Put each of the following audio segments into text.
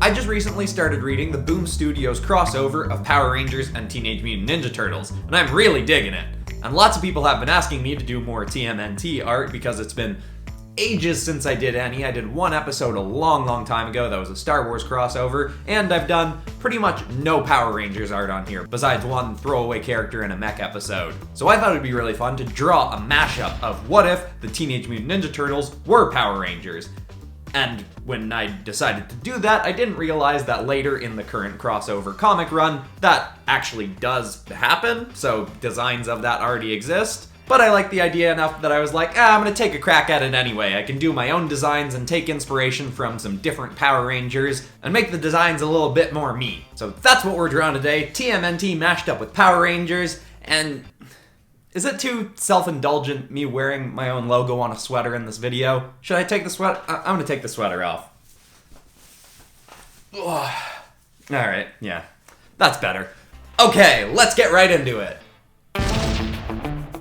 I just recently started reading the Boom Studios crossover of Power Rangers and Teenage Mutant Ninja Turtles, and I'm really digging it. And lots of people have been asking me to do more TMNT art because it's been ages since I did any. I did one episode a long time ago that was a Star Wars crossover, and I've done pretty much no Power Rangers art on here, besides one throwaway character in a mech episode. So I thought it'd be really fun to draw a mashup of what if the Teenage Mutant Ninja Turtles were Power Rangers. And when I decided to do that, I didn't realize that later in the current crossover comic run, that actually does happen, so designs of that already exist. But I liked the idea enough that I was like, I'm gonna take a crack at it anyway. I can do my own designs and take inspiration from some different Power Rangers and make the designs a little bit more me. So that's what we're drawing today, TMNT mashed up with Power Rangers, and is it too self-indulgent me wearing my own logo on a sweater in this video? Should I take the sweater? I'm gonna take the sweater off. Alright, yeah, that's better. Okay, let's get right into it.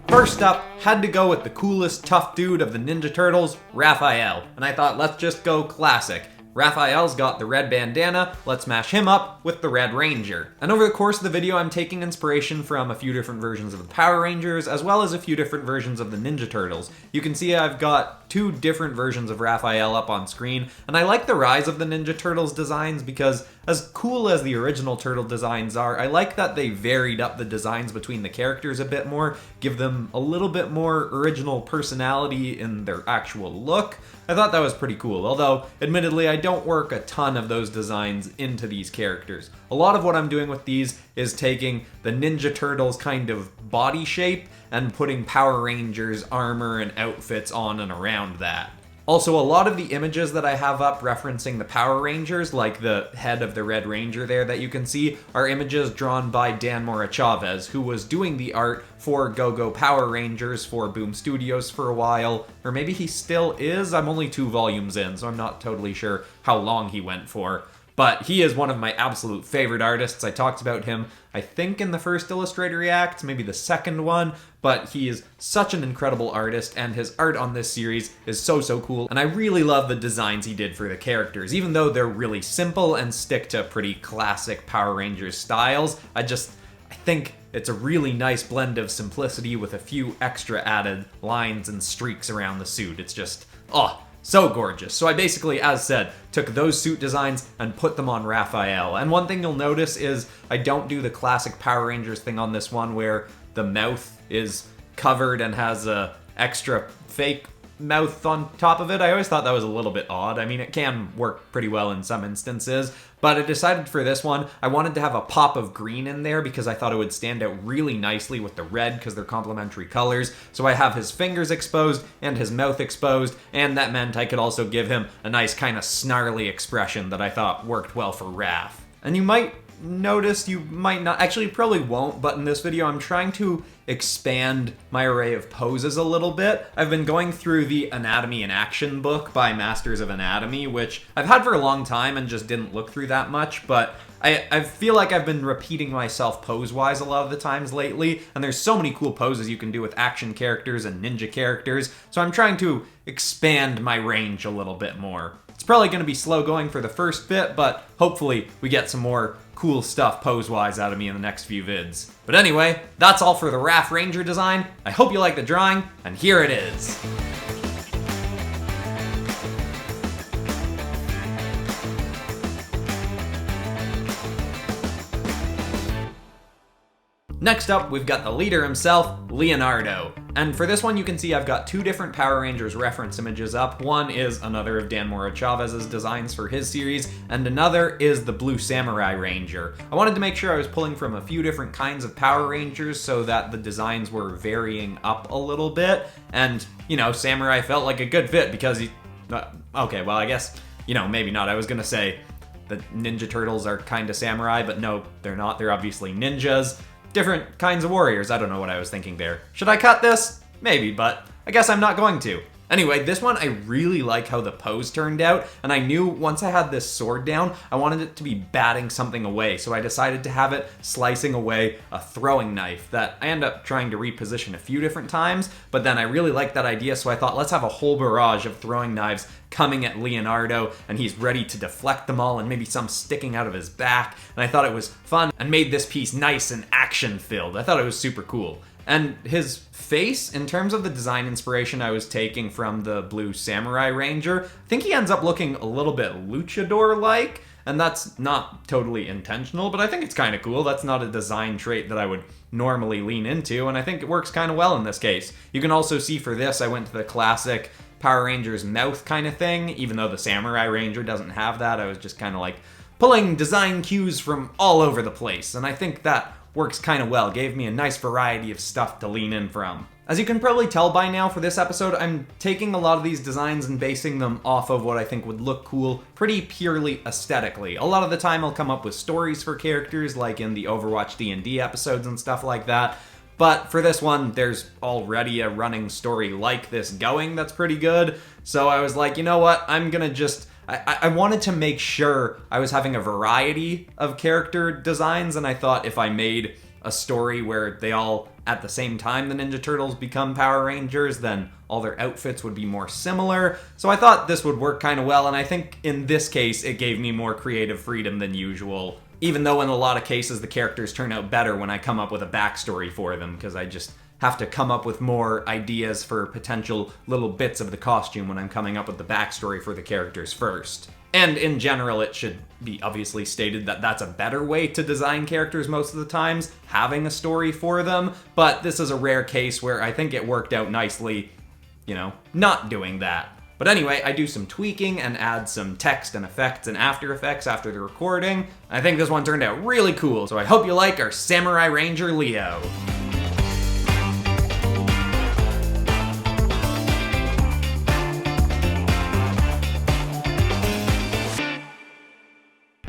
First up, had to go with the coolest tough dude of the Ninja Turtles, Raphael. And I thought, let's just go classic. Raphael's got the red bandana, let's mash him up with the Red Ranger. And over the course of the video, I'm taking inspiration from a few different versions of the Power Rangers, as well as a few different versions of the Ninja Turtles. You can see I've got two different versions of Raphael up on screen, and I like the rise of the Ninja Turtles designs because as cool as the original Turtle designs are, I like that they varied up the designs between the characters a bit more, give them a little bit more original personality in their actual look. I thought that was pretty cool, although admittedly I don't work a ton of those designs into these characters. A lot of what I'm doing with these is taking the Ninja Turtles kind of body shape and putting Power Rangers armor and outfits on and around that. Also, a lot of the images that I have up referencing the Power Rangers, like the head of the Red Ranger there that you can see, are images drawn by Dan Mora Chavez, who was doing the art for Go-Go Power Rangers for Boom Studios for a while, or maybe he still is. I'm only 2 volumes in, so I'm not totally sure how long he went for. But he is one of my absolute favorite artists. I talked about him, I think, in the first Illustrator React, maybe the second one, but he is such an incredible artist, and his art on this series is so cool, and I really love the designs he did for the characters. Even though they're really simple and stick to pretty classic Power Rangers styles, I think it's a really nice blend of simplicity with a few extra added lines and streaks around the suit. It's just, so gorgeous. So I basically, as said, took those suit designs and put them on Raphael. And one thing you'll notice is I don't do the classic Power Rangers thing on this one where the mouth is covered and has a extra fake mouth on top of it. I always thought that was a little bit odd. I mean, it can work pretty well in some instances, but I decided for this one, I wanted to have a pop of green in there because I thought it would stand out really nicely with the red because they're complementary colors. So I have his fingers exposed and his mouth exposed, and that meant I could also give him a nice kind of snarly expression that I thought worked well for Raph. And you might notice, you might not, actually probably won't, but in this video I'm trying to expand my array of poses a little bit. I've been going through the Anatomy in Action book by Masters of Anatomy, which I've had for a long time and just didn't look through that much, but I feel like I've been repeating myself pose-wise a lot of the times lately, and there's so many cool poses you can do with action characters and ninja characters, so I'm trying to expand my range a little bit more. It's probably going to be slow going for the first bit, but hopefully we get some more cool stuff pose-wise out of me in the next few vids. But anyway, that's all for the Raph Ranger design. I hope you like the drawing, and here it is. Next up, we've got the leader himself, Leonardo. And for this one, you can see I've got 2 different Power Rangers reference images up. One is another of Dan Mora Chavez's designs for his series, and another is the Blue Samurai Ranger. I wanted to make sure I was pulling from a few different kinds of Power Rangers so that the designs were varying up a little bit, and, you know, Samurai felt like a good fit because he... okay, well, I guess, you know, maybe not. I was gonna say the Ninja Turtles are kind of samurai, but no, they're not. They're obviously ninjas. Different kinds of warriors. I don't know what I was thinking there. Should I cut this? Maybe, but I guess I'm not going to. Anyway, this one I really like how the pose turned out, and I knew once I had this sword down, I wanted it to be batting something away, so I decided to have it slicing away a throwing knife that I end up trying to reposition a few different times, but then I really liked that idea, so I thought let's have a whole barrage of throwing knives coming at Leonardo, and he's ready to deflect them all, and maybe some sticking out of his back, and I thought it was fun and made this piece nice and action-filled. I thought it was super cool. And his face, in terms of the design inspiration I was taking from the blue samurai ranger, I think he ends up looking a little bit luchador-like, and that's not totally intentional, but I think it's kind of cool. That's not a design trait that I would normally lean into, and I think it works kind of well in this case. You can also see for this, I went to the classic Power Rangers mouth kind of thing, even though the samurai ranger doesn't have that. I was just kind of like pulling design cues from all over the place, and I think that works kind of well, gave me a nice variety of stuff to lean in from. As you can probably tell by now for this episode, I'm taking a lot of these designs and basing them off of what I think would look cool pretty purely aesthetically. A lot of the time I'll come up with stories for characters, like in the Overwatch D&D episodes and stuff like that, but for this one, there's already a running story like this going that's pretty good, so I was like, you know what, I'm gonna just... I wanted to make sure I was having a variety of character designs, and I thought if I made a story where they all, at the same time the Ninja Turtles become Power Rangers, then all their outfits would be more similar. So I thought this would work kind of well, and I think in this case it gave me more creative freedom than usual, even though in a lot of cases the characters turn out better when I come up with a backstory for them, because I just have to come up with more ideas for potential little bits of the costume when I'm coming up with the backstory for the characters first. And in general, it should be obviously stated that that's a better way to design characters most of the times, having a story for them, but this is a rare case where I think it worked out nicely, you know, not doing that. But anyway, I do some tweaking and add some text and effects in After Effects after the recording. I think this one turned out really cool, so I hope you like our Samurai Ranger Leo.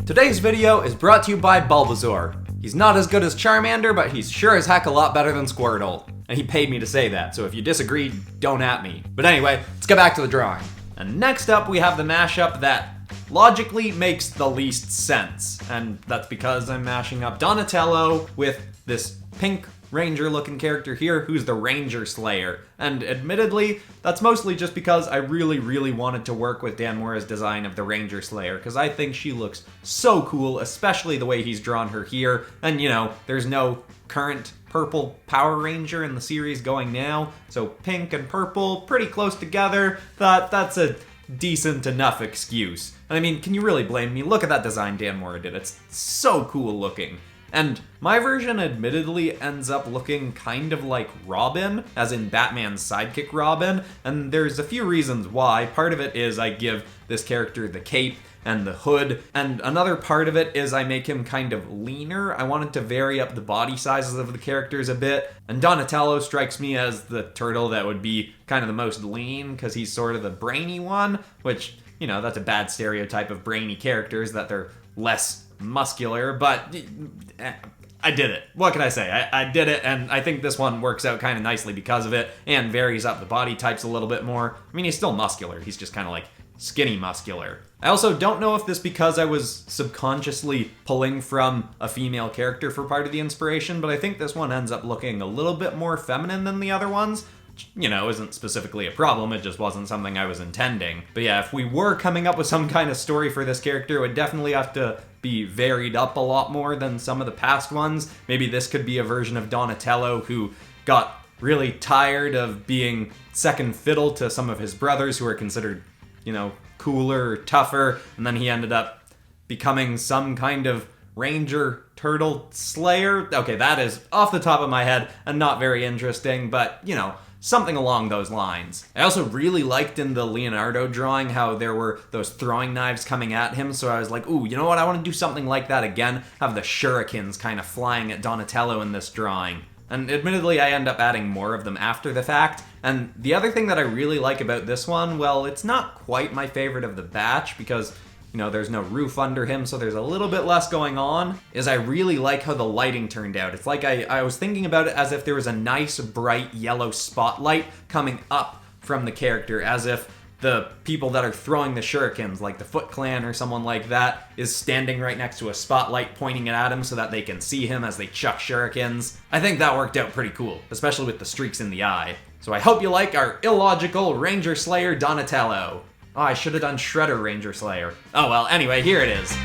Today's video is brought to you by Bulbasaur. He's not as good as Charmander, but he's sure as heck a lot better than Squirtle. And he paid me to say that, so if you disagree, don't at me. But anyway, let's get back to the drawing. And next up we have the mashup that logically makes the least sense. And that's because I'm mashing up Donatello with this pink ranger looking character here who's the Ranger Slayer. And admittedly, that's mostly just because I really wanted to work with Dan Mora's design of the Ranger Slayer, because I think she looks so cool, especially the way he's drawn her here. And you know, there's no current purple Power Ranger in the series going now, so pink and purple pretty close together. Thought that's a decent enough excuse. And I mean, can you really blame me? Look at that design Dan Mora did. It's so cool looking. And my version admittedly ends up looking kind of like Robin, as in Batman's sidekick Robin, and there's a few reasons why. Part of it is I give this character the cape and the hood, and another part of it is I make him kind of leaner. I wanted to vary up the body sizes of the characters a bit, and Donatello strikes me as the turtle that would be kind of the most lean, because he's sort of the brainy one, which, you know, that's a bad stereotype of brainy characters, that they're less muscular, but I did it. What can I say? I did it, and I think this one works out kind of nicely because of it, and varies up the body types a little bit more. I mean, he's still muscular. He's just kind of like skinny muscular. I also don't know if this because I was subconsciously pulling from a female character for part of the inspiration, but I think this one ends up looking a little bit more feminine than the other ones. You know, isn't specifically a problem, it just wasn't something I was intending. But yeah, if we were coming up with some kind of story for this character, it would definitely have to be varied up a lot more than some of the past ones. Maybe this could be a version of Donatello who got really tired of being second fiddle to some of his brothers who are considered, you know, cooler or tougher, and then he ended up becoming some kind of Ranger Turtle Slayer. Okay, that is off the top of my head and not very interesting, but, you know, something along those lines. I also really liked in the Leonardo drawing how there were those throwing knives coming at him, so I was like, ooh, you know what, I want to do something like that again, have the shurikens kind of flying at Donatello in this drawing. And admittedly, I end up adding more of them after the fact. And the other thing that I really like about this one, well, it's not quite my favorite of the batch because, you know, there's no roof under him, so there's a little bit less going on, is I really like how the lighting turned out. It's like I was thinking about it as if there was a nice, bright yellow spotlight coming up from the character, as if the people that are throwing the shurikens, like the Foot Clan or someone like that, is standing right next to a spotlight pointing it at him so that they can see him as they chuck shurikens. I think that worked out pretty cool, especially with the streaks in the eye. So I hope you like our illogical Ranger Slayer Donatello. Oh, I should have done Shredder Ranger Slayer. Oh well, anyway, here it is.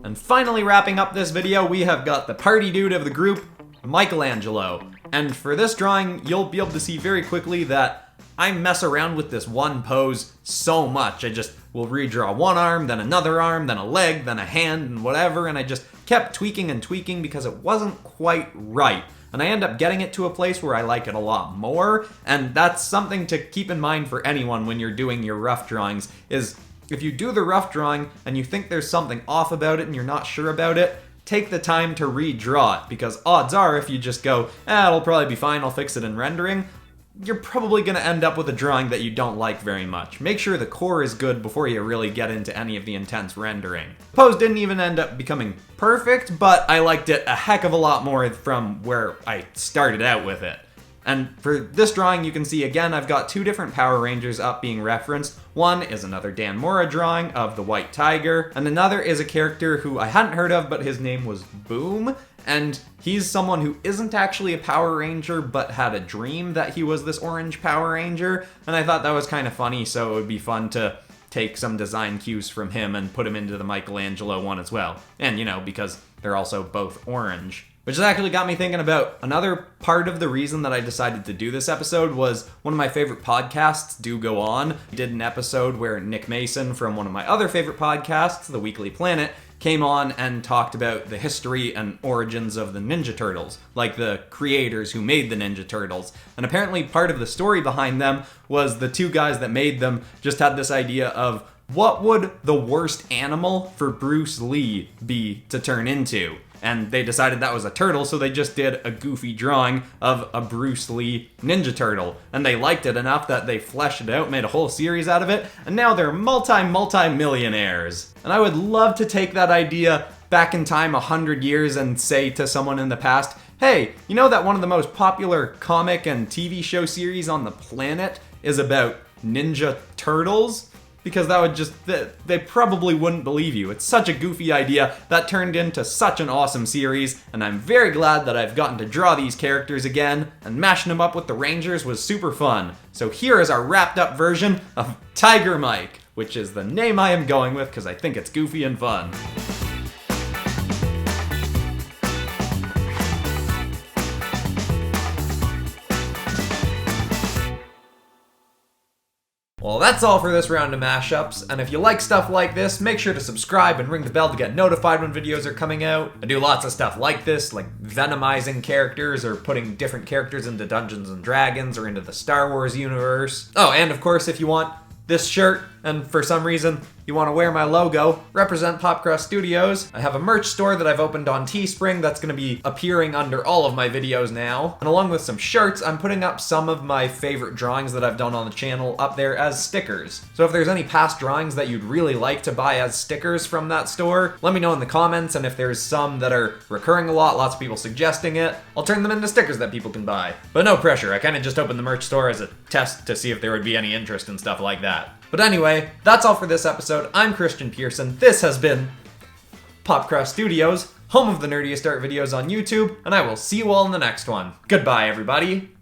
And finally wrapping up this video, we have got the party dude of the group, Michelangelo. And for this drawing, you'll be able to see very quickly that I mess around with this one pose so much. I just will redraw one arm, then another arm, then a leg, then a hand, and whatever, and I just kept tweaking and tweaking because it wasn't quite right. And I end up getting it to a place where I like it a lot more, and that's something to keep in mind for anyone when you're doing your rough drawings, is if you do the rough drawing and you think there's something off about it and you're not sure about it, take the time to redraw it, because odds are if you just go, it'll probably be fine, I'll fix it in rendering, you're probably going to end up with a drawing that you don't like very much. Make sure the core is good before you really get into any of the intense rendering. The pose didn't even end up becoming perfect, but I liked it a heck of a lot more from where I started out with it. And for this drawing, you can see again, I've got two different Power Rangers up being referenced. One is another Dan Mora drawing of the White Tiger, and another is a character who I hadn't heard of, but his name was Boom. And he's someone who isn't actually a Power Ranger, but had a dream that he was this orange Power Ranger. And I thought that was kind of funny, so it would be fun to take some design cues from him and put him into the Michelangelo one as well. And, because they're also both orange. Which has actually got me thinking about another part of the reason that I decided to do this episode was one of my favorite podcasts, Do Go On. I did an episode where Nick Mason from one of my other favorite podcasts, The Weekly Planet, came on and talked about the history and origins of the Ninja Turtles, like the creators who made the Ninja Turtles. And apparently part of the story behind them was the two guys that made them just had this idea of what would the worst animal for Bruce Lee be to turn into? And they decided that was a turtle, so they just did a goofy drawing of a Bruce Lee Ninja Turtle. And they liked it enough that they fleshed it out, made a whole series out of it, and now they're multi-millionaires. And I would love to take that idea back in time 100 years and say to someone in the past, hey, you know that one of the most popular comic and TV show series on the planet is about Ninja Turtles? Because that would just, they probably wouldn't believe you. It's such a goofy idea that turned into such an awesome series, and I'm very glad that I've gotten to draw these characters again, and mashing them up with the Rangers was super fun. So here is our wrapped up version of Tiger Mike, which is the name I am going with because I think it's goofy and fun. Well, that's all for this round of mashups, and if you like stuff like this, make sure to subscribe and ring the bell to get notified when videos are coming out. I do lots of stuff like this, like venomizing characters or putting different characters into Dungeons & Dragons or into the Star Wars universe. Oh, and of course, if you want this shirt, and for some reason you want to wear my logo, represent PopCross Studios, I have a merch store that I've opened on Teespring that's going to be appearing under all of my videos now. And along with some shirts, I'm putting up some of my favorite drawings that I've done on the channel up there as stickers. So if there's any past drawings that you'd really like to buy as stickers from that store, let me know in the comments, and if there's some that are recurring a lot, lots of people suggesting it, I'll turn them into stickers that people can buy. But no pressure, I kind of just opened the merch store as a test to see if there would be any interest in stuff like that. But anyway, that's all for this episode. I'm Christian Pearson. This has been PopCross Studios, home of the nerdiest art videos on YouTube, and I will see you all in the next one. Goodbye, everybody.